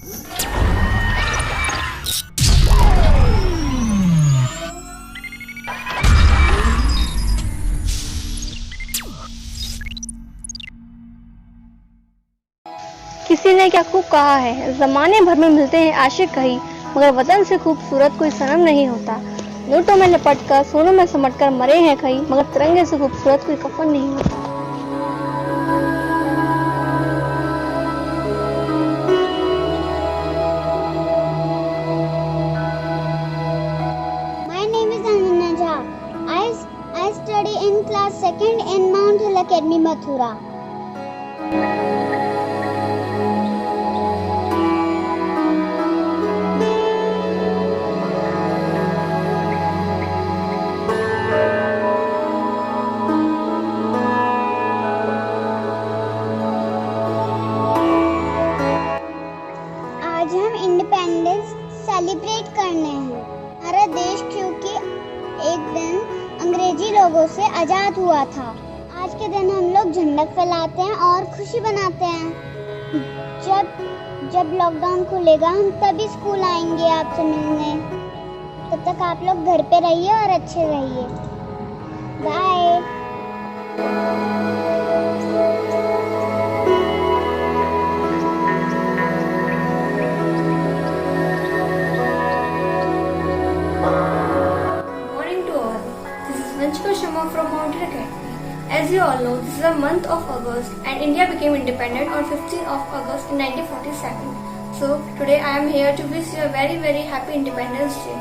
किसी ने क्या खूब कहा है, ज़माने भर में मिलते हैं आशिक कहीं, मगर वतन से खूबसूरत कोई सनम नहीं होता। नोटों में लपट कर, सोनों में समट कर मरे हैं कहीं, मगर तिरंगे से खूबसूरत कोई कफन नहीं होता। My name is Ananya Jha. I study in class 2nd in Mount Hill Academy, Mathura. आज हम इंडिपेंडेंस सेलिब्रेट करने हैं। हमारा देश क्योंकि एक दिन अंग्रेजी लोगों से आज़ाद हुआ था। आज के दिन हम लोग झंडा फैलाते हैं और खुशी बनाते हैं। जब लॉकडाउन खुलेगा हम तभी स्कूल आएंगे आपसे मिलने। तब तक आप लोग घर पे रहिए और अच्छे रहिए। Bye. Vanchika Sharma from Mount Hill Academy. As you all know, this is the month of August and India became independent on 15th of August in 1947. So today I am here to wish you a very very happy Independence Day.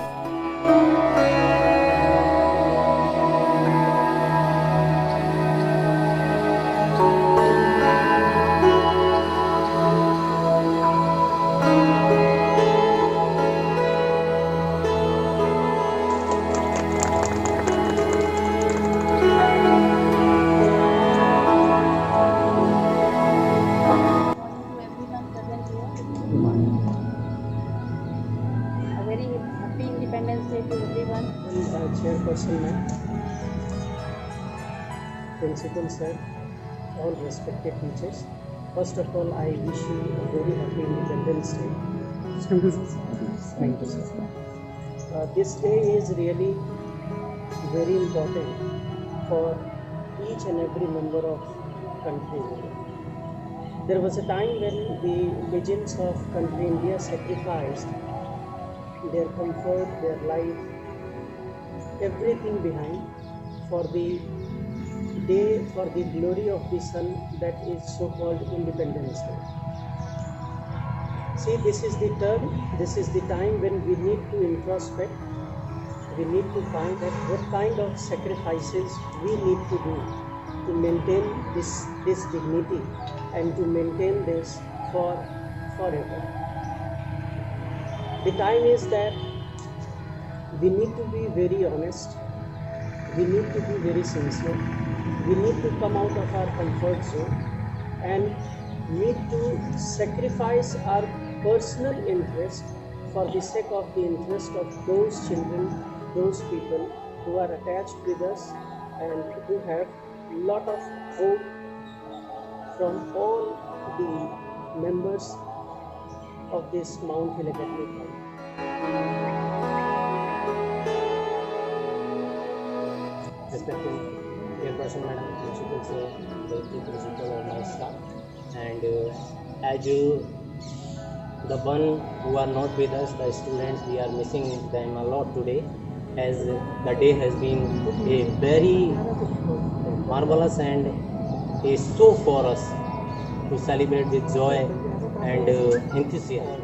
Chairperson ma'am, Principal sir, all respected teachers. First of all, I wish you a very happy Independence Day. Thank you sir. This day is really very important for each and every member of country. There was a time when the legends of country India sacrificed their comfort, their life, everything behind for the day, for the glory of the sun that is so called Independence Day. See, this is the term, this is the time when we need to introspect, we need to find out what kind of sacrifices we need to do to maintain this dignity and to maintain this forever. The time is that we need to be very honest, we need to be very sincere, we need to come out of our comfort zone and need to sacrifice our personal interest for the sake of the interest of those children, those people who are attached with us and who have lot of hope from all the members of this Mount Hill Academy. Respected Chairperson Madam, Principal Sir, Deputy Principal and my staff, and as the one who are not with us, the students, we are missing them a lot today, as the day has been a very marvelous and a show for us to celebrate with joy and enthusiasm.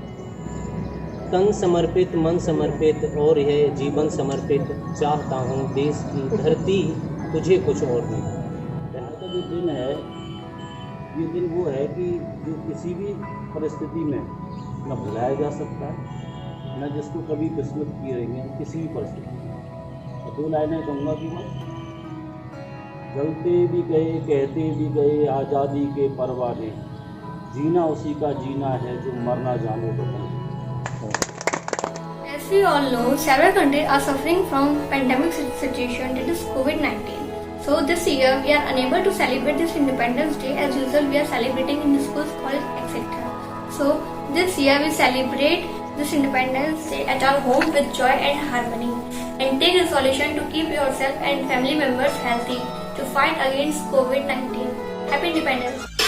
तन समर्पित, मन समर्पित और यह जीवन समर्पित चाहता हूँ देश की धरती तुझे कुछ और भी। यहाँ का जो दिन है, ये दिन वो है कि जो किसी भी परिस्थिति में न भुलाया जा सकता है, न जिसको कभी किस्मत की रही है किसी भी परिस्थिति में। तो 2 लाइनें कहूँगा कि मैं जलते भी गए, कहते भी गए आज़ादी के परवाने, जीना उसी का जीना है जो मरना जाने तो नहीं। As we all know, several countries are suffering from pandemic situation due to COVID-19. So this year we are unable to celebrate this Independence Day as usual. We are celebrating in schools, college, etc. So This year we celebrate this Independence Day at our home with joy and harmony, and take resolution to keep yourself and family members healthy to fight against COVID-19. Happy Independence!